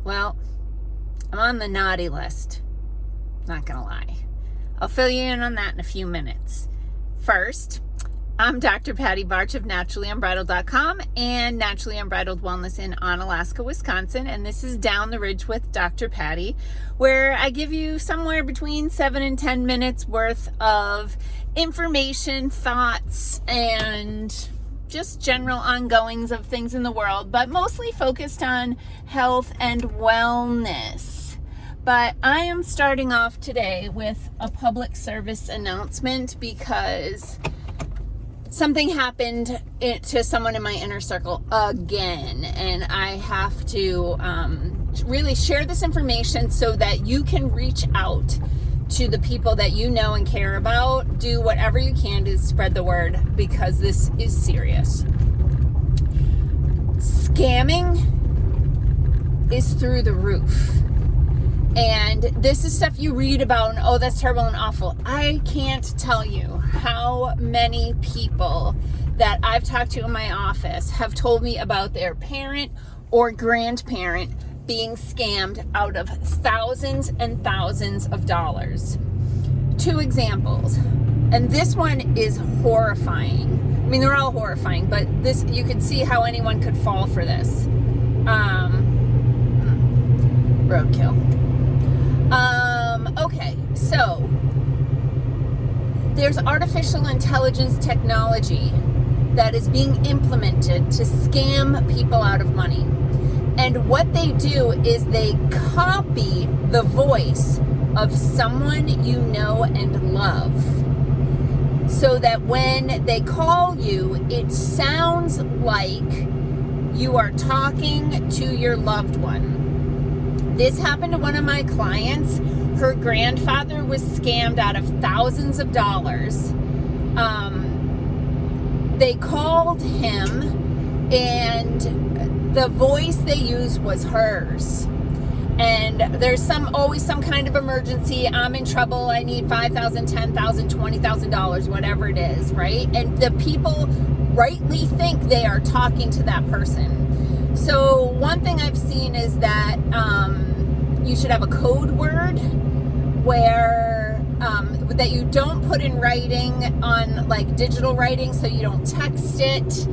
Well, I'm on the naughty list. Not gonna lie. I'll fill you in on that in a few minutes. First, I'm Dr. Patty Barch of naturallyunbridled.com and Naturally Unbridled Wellness in Onalaska, Wisconsin. And this is Down the Ridge with Dr. Patty, where I give you somewhere between 7 and 10 minutes worth of information, thoughts, and just general ongoings of things in the world, but mostly focused on health and wellness. But I am starting off today with a public service announcement because something happened to someone in my inner circle again, and I have to really share this information so that you can reach out to the people that you know and care about. Do whatever you can to spread the word because this is serious. Scamming is through the roof. And this is stuff you read about and, oh, that's terrible and awful. I can't tell you how many people that I've talked to in my office have told me about their parent or grandparent being scammed out of thousands and thousands of dollars. 2 examples. And this one is horrifying. I mean, they're all horrifying, but this, you could see how anyone could fall for this. Roadkill. Okay, so there's artificial intelligence technology that is being implemented to scam people out of money. And what they do is they copy the voice of someone you know and love, so that when they call you, it sounds like you are talking to your loved one. This happened to one of my clients. Her grandfather was scammed out of thousands of dollars. They called him, and the voice they used was hers. And there's always some kind of emergency. I'm in trouble. I need $5,000, $10,000, $20,000, whatever it is, right? And the people rightly think they are talking to that person. So one thing I've seen is that you should have a code word where that you don't put in writing on like digital writing, so you don't text it,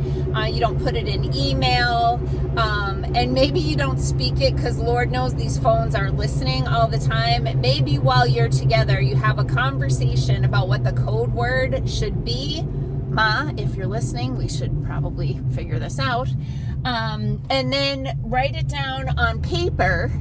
you don't put it in email, and maybe you don't speak it because Lord knows these phones are listening all the time. Maybe while you're together you have a conversation about what the code word should be. Ma, if you're listening, we should probably figure this out. And then write it down on paper,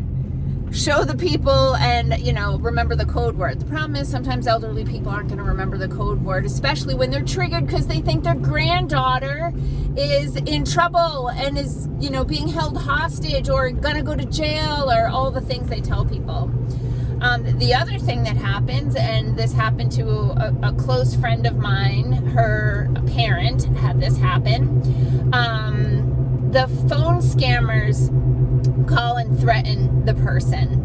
show the people, and, remember the code word. The problem is sometimes elderly people aren't going to remember the code word, especially when they're triggered because they think their granddaughter is in trouble and is, being held hostage or going to go to jail, or all the things they tell people. The other thing that happens, and this happened to a close friend of mine, her parent had this happen. The phone scammers call and threaten the person,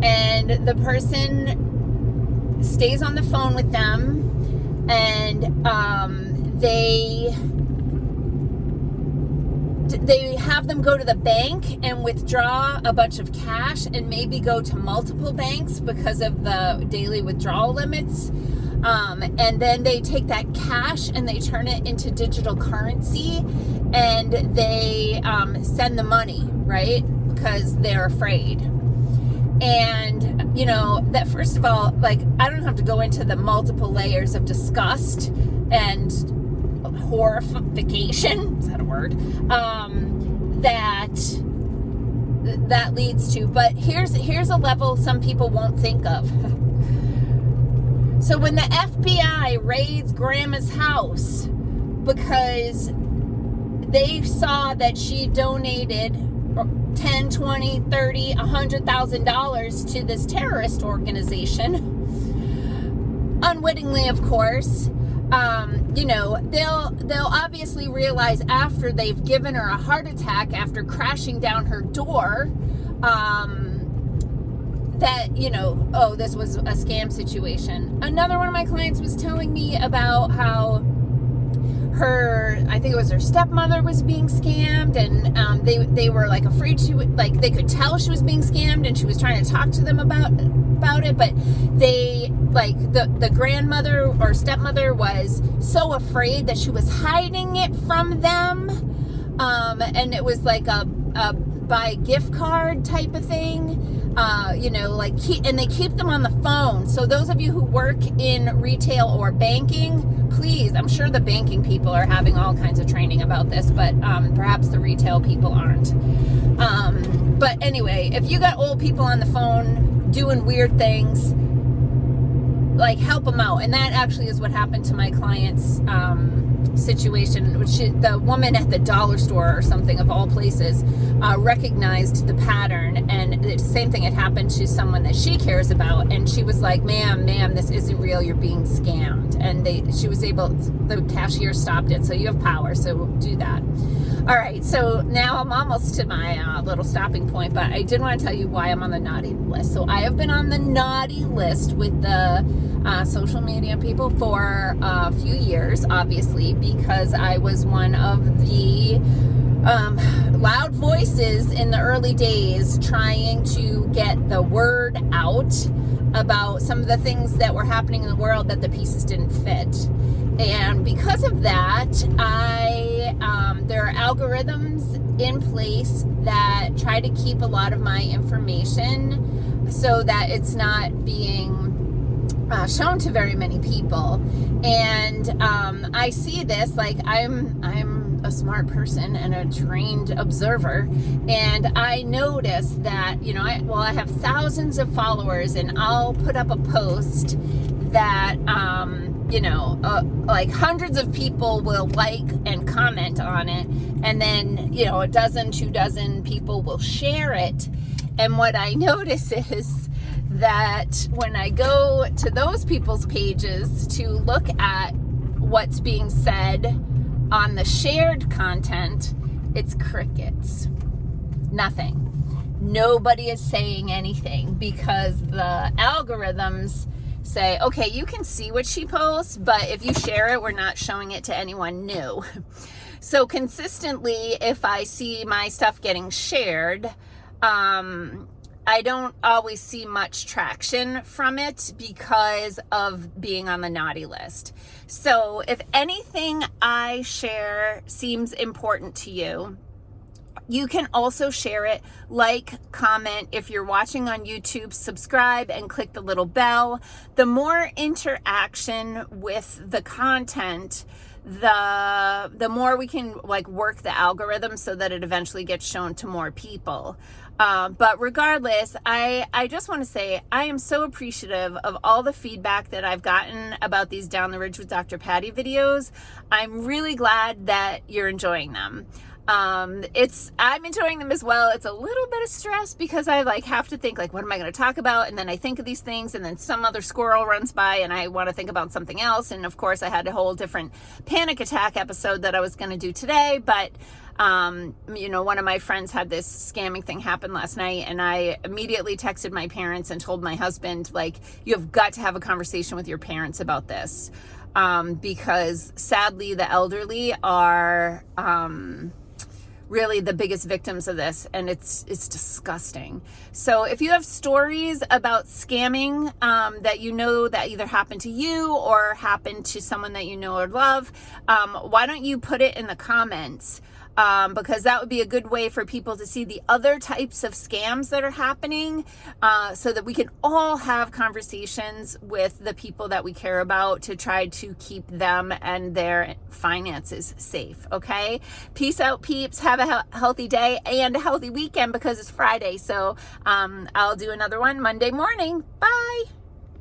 and the person stays on the phone with them, and they have them go to the bank and withdraw a bunch of cash, and maybe go to multiple banks because of the daily withdrawal limits. And then they take that cash and they turn it into digital currency, and they send the money, right? Because they're afraid. And, that first of all, like, I don't have to go into the multiple layers of disgust and horrification, is that a word, that leads to. But here's a level some people won't think of. So when the FBI raids Grandma's house because they saw that she donated $10, $20, $30, $100,000 to this terrorist organization, unwittingly, of course, they'll obviously realize after they've given her a heart attack after crashing down her door, that, oh, this was a scam situation. Another one of my clients was telling me about how I think it was her stepmother was being scammed, and they were like afraid they could tell she was being scammed, and she was trying to talk to them about it, but they, like, the grandmother or stepmother was so afraid that she was hiding it from them, and it was like a buy gift card type of thing. And they keep them on the phone. So those of you who work in retail or banking, please, I'm sure the banking people are having all kinds of training about this, but perhaps the retail people aren't. But anyway, if you got old people on the phone doing weird things, like, help them out. And that actually is what happened to my client's situation, which the woman at the dollar store or something, of all places, recognized the pattern, and the same thing had happened to someone that she cares about, and she was like, ma'am, this isn't real, you're being scammed. And the cashier stopped it. So you have power, so do that. All right, so now I'm almost to my little stopping point, but I did want to tell you why I'm on the naughty list. So I have been on the naughty list with the social media people for a few years, obviously, because I was one of the loud voices in the early days trying to get the word out about some of the things that were happening in the world that the pieces didn't fit. And because of that, there are algorithms in place that try to keep a lot of my information so that it's not being shown to very many people. And I see this, like, I'm a smart person and a trained observer, and I notice that, I have thousands of followers, and I'll put up a post that like hundreds of people will like and comment on it, and then a dozen, 2 dozen people will share it. And what I notice is that when I go to those people's pages to look at what's being said on the shared content, it's crickets. Nothing. Nobody is saying anything, because the algorithms say, okay, you can see what she posts, but if you share it, we're not showing it to anyone new. So consistently, if I see my stuff getting shared, I don't always see much traction from it because of being on the naughty list. So if anything I share seems important to you, you can also share it, like, comment. If you're watching on YouTube, subscribe and click the little bell. The more interaction with the content, the more we can, like, work the algorithm so that it eventually gets shown to more people. But regardless, I just want to say I am so appreciative of all the feedback that I've gotten about these Down the Ridge with Dr. Patty videos. I'm really glad that you're enjoying them. I'm enjoying them as well. It's a little bit of stress because I have to think, what am I going to talk about? And then I think of these things, and then some other squirrel runs by and I want to think about something else. And of course I had a whole different panic attack episode that I was going to do today, but one of my friends had this scamming thing happen last night, and I immediately texted my parents and told my husband, you have got to have a conversation with your parents about this. Because sadly the elderly are, really the biggest victims of this, and it's disgusting. So if you have stories about scamming that that either happened to you or happened to someone that you know or love, why don't you put it in the comments? Because that would be a good way for people to see the other types of scams that are happening, so that we can all have conversations with the people that we care about to try to keep them and their finances safe. Okay? Peace out, peeps. Have a healthy day and a healthy weekend, because it's Friday. So I'll do another one Monday morning. Bye.